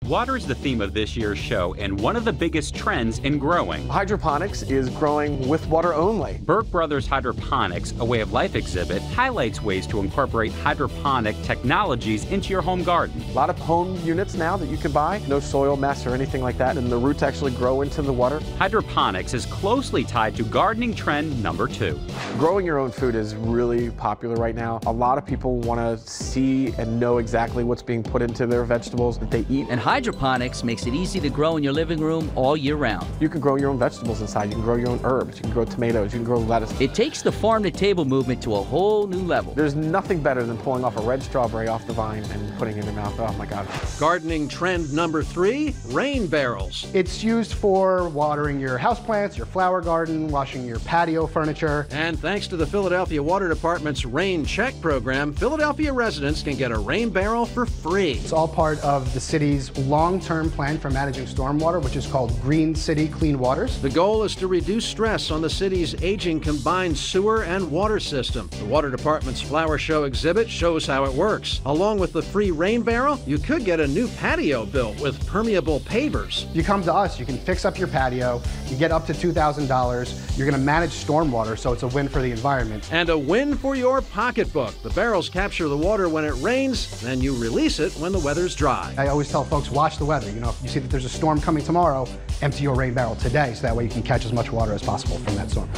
Water is the theme of this year's show and one of the biggest trends in growing. Hydroponics is growing with water only. Burke Brothers Hydroponics, a way of life exhibit, highlights ways to incorporate hydroponic technologies into your home garden. A lot of home units now that you can buy, no soil mess or anything like that, and the roots actually grow into the water. Hydroponics is closely tied to gardening trend number 2. Growing your own food is really popular right now. A lot of people want to see and know exactly what's being put into their vegetables that they eat. And hydroponics makes it easy to grow in your living room all year round. You can grow your own vegetables inside. You can grow your own herbs. You can grow tomatoes. You can grow lettuce. It takes the farm-to-table movement to a whole new level. There's nothing better than pulling off a red strawberry off the vine and putting it in your mouth. Oh my God. Gardening trend number 3, rain barrels. It's used for watering your houseplants, your flower garden, washing your patio furniture. And thanks to the Philadelphia Water Department's Rain Check program, Philadelphia residents can get a rain barrel for free. It's all part of the city's long-term plan for managing stormwater, which is called Green City Clean Waters. The goal is to reduce stress on the city's aging combined sewer and water system. The Water Department's Flower Show exhibit shows how it works. Along with the free rain barrel, you could get a new patio built with permeable pavers. You come to us, you can fix up your patio, you get up to $2,000, you're going to manage stormwater, so it's a win for the environment. And a win for your pocketbook. The barrels capture the water when it rains, then you release it when the weather's dry. I always tell folks, watch the weather. You know, if you see that there's a storm coming tomorrow, empty your rain barrel today, so that way you can catch as much water as possible from that storm.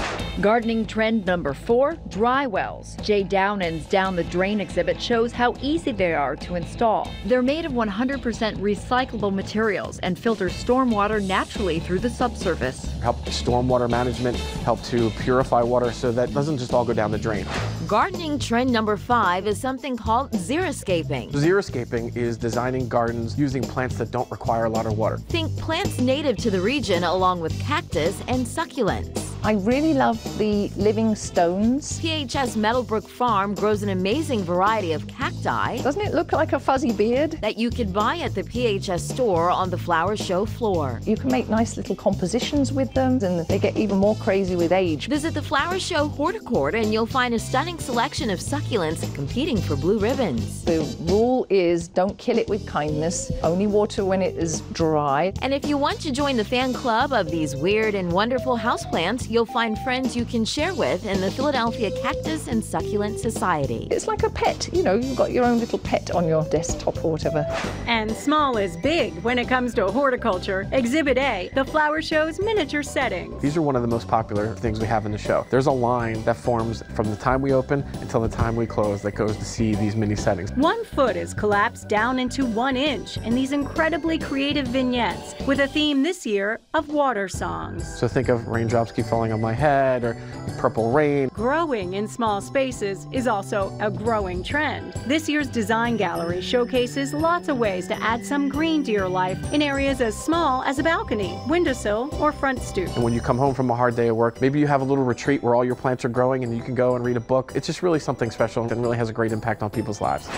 Gardening trend number 4, dry wells. Jay Downan's Down the Drain exhibit shows how easy they are to install. They're made of 100% recyclable materials and filter stormwater naturally through the subsurface. Help stormwater management, help to purify water so that it doesn't just all go down the drain. Gardening trend number 5 is something called Xeriscaping. Xeriscaping is designing gardens using plants that don't require a lot of water. Think plants native to the region along with cactus and succulents. I really love the living stones. PHS Meadowbrook Farm grows an amazing variety of cacti. Doesn't it look like a fuzzy beard? That you can buy at the PHS store on the flower show floor. You can make nice little compositions with them, and they get even more crazy with age. Visit the flower show horticourt and you'll find a stunning selection of succulents competing for blue ribbons. The rule is don't kill it with kindness, only water when it is dry. And if you want to join the fan club of these weird and wonderful houseplants, you'll find friends you can share with in the Philadelphia Cactus and Succulent Society. It's like a pet, you know, you've got your own little pet on your desktop or whatever. And small is big when it comes to horticulture. Exhibit A, the flower show's miniature settings. These are one of the most popular things we have in the show. There's a line that forms from the time we open until the time we close that goes to see these mini settings. 1 foot is collapsed down into 1 inch in these incredibly creative vignettes with a theme this year of water songs. So think of raindrops keep falling on my head or purple rain. Growing in small spaces is also a growing trend. This year's design gallery showcases lots of ways to add some green to your life in areas as small as a balcony, windowsill, or front stoop. And when you come home from a hard day of work, maybe you have a little retreat where all your plants are growing and you can go and read a book. It's just really something special and really has a great impact on people's lives.